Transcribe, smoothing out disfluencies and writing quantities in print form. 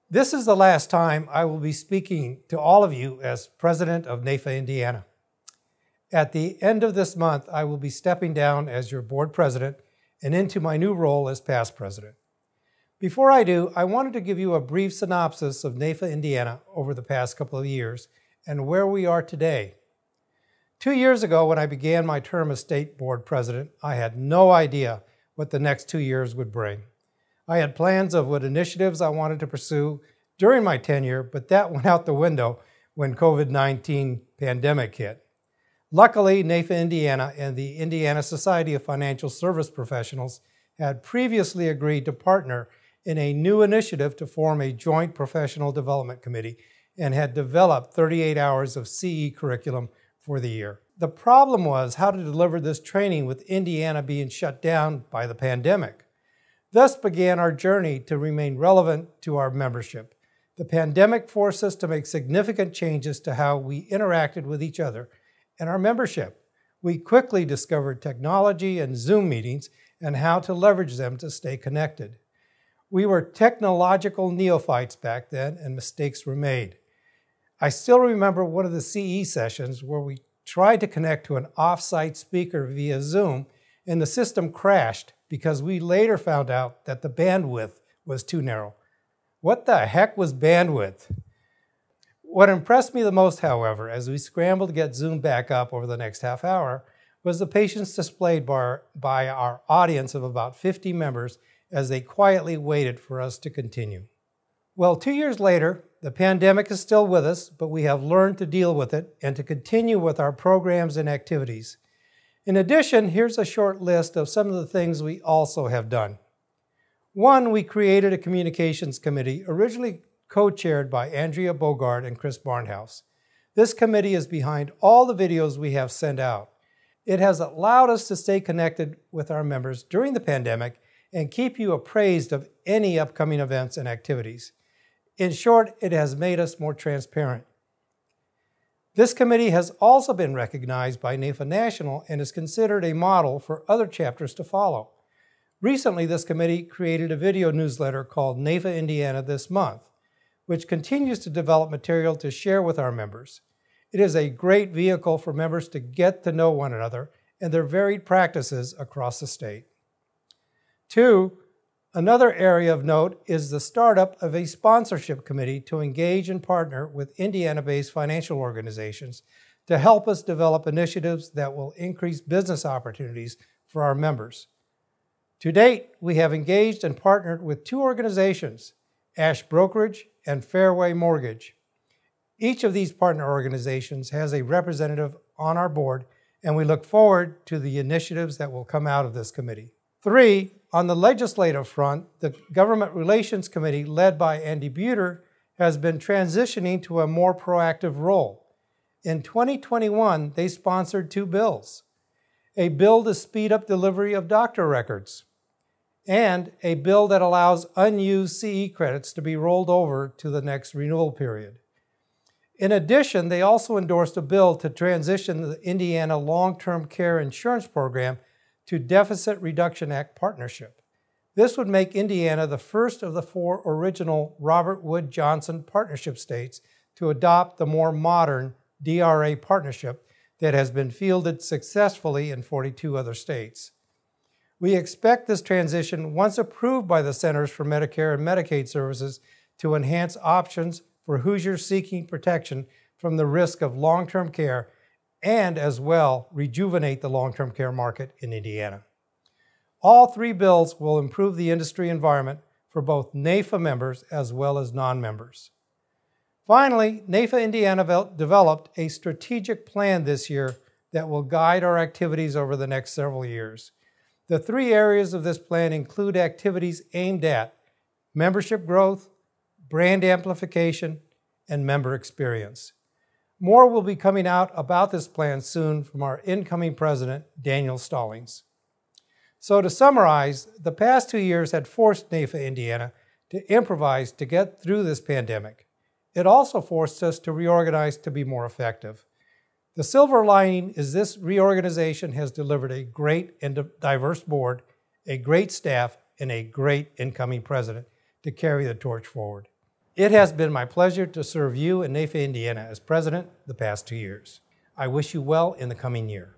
This is the last time I will be speaking to all of you as president of NAIFA Indiana. At the end of this month, I will be stepping down as your board president and into my new role as past president. Before I do, I wanted to give you a brief synopsis of NAIFA Indiana over the past couple of years and where we are today. 2 years ago, when I began my term as state board president, I had no idea what the next 2 years would bring. I had plans of what initiatives I wanted to pursue during my tenure, but that went out the window when COVID-19 pandemic hit. Luckily, NAIFA Indiana and the Indiana Society of Financial Service Professionals had previously agreed to partner in a new initiative to form a joint professional development committee and had developed 38 hours of CE curriculum for the year. The problem was how to deliver this training with Indiana being shut down by the pandemic. Thus began our journey to remain relevant to our membership. The pandemic forced us to make significant changes to how we interacted with each other and our membership. We quickly discovered technology and Zoom meetings and how to leverage them to stay connected. We were technological neophytes back then, and mistakes were made. I still remember one of the CE sessions where we tried to connect to an off-site speaker via Zoom, and the system crashed because we later found out that the bandwidth was too narrow. What the heck was bandwidth? What impressed me the most, however, as we scrambled to get Zoom back up over the next half hour, was the patience displayed by our audience of about 50 members as they quietly waited for us to continue. Well, 2 years later, the pandemic is still with us, but we have learned to deal with it and to continue with our programs and activities. In addition, here's a short list of some of the things we also have done. One, we created a communications committee, originally co-chaired by Andrea Bogart and Chris Barnhouse. This committee is behind all the videos we have sent out. It has allowed us to stay connected with our members during the pandemic and keep you appraised of any upcoming events and activities. In short, it has made us more transparent. This committee has also been recognized by NAIFA National and is considered a model for other chapters to follow. Recently, this committee created a video newsletter called NAIFA Indiana This Month, which continues to develop material to share with our members. It is a great vehicle for members to get to know one another and their varied practices across the state. 2, another area of note is the startup of a sponsorship committee to engage and partner with Indiana-based financial organizations to help us develop initiatives that will increase business opportunities for our members. To date, we have engaged and partnered with 2 organizations, Ash Brokerage and Fairway Mortgage. Each of these partner organizations has a representative on our board, and we look forward to the initiatives that will come out of this committee. 3, on the legislative front, the Government Relations Committee, led by Andy Buter, has been transitioning to a more proactive role. In 2021, they sponsored 2 bills. A bill to speed up delivery of doctor records, and a bill that allows unused CE credits to be rolled over to the next renewal period. In addition, they also endorsed a bill to transition the Indiana Long-Term Care Insurance Program to Deficit Reduction Act partnership. This would make Indiana the first of the 4 original Robert Wood Johnson partnership states to adopt the more modern DRA partnership that has been fielded successfully in 42 other states. We expect this transition, once approved by the Centers for Medicare and Medicaid Services, to enhance options for Hoosiers seeking protection from the risk of long-term care and as well rejuvenate the long-term care market in Indiana. All 3 bills will improve the industry environment for both NAIFA members as well as non-members. Finally, NAIFA Indiana developed a strategic plan this year that will guide our activities over the next several years. The 3 areas of this plan include activities aimed at membership growth, brand amplification, and member experience. More will be coming out about this plan soon from our incoming president, Daniel Stallings. So to summarize, the past 2 years had forced NAIFA Indiana to improvise to get through this pandemic. It also forced us to reorganize to be more effective. The silver lining is this reorganization has delivered a great and diverse board, a great staff, and a great incoming president to carry the torch forward. It has been my pleasure to serve you in NAFA, Indiana as president the past 2 years. I wish you well in the coming year.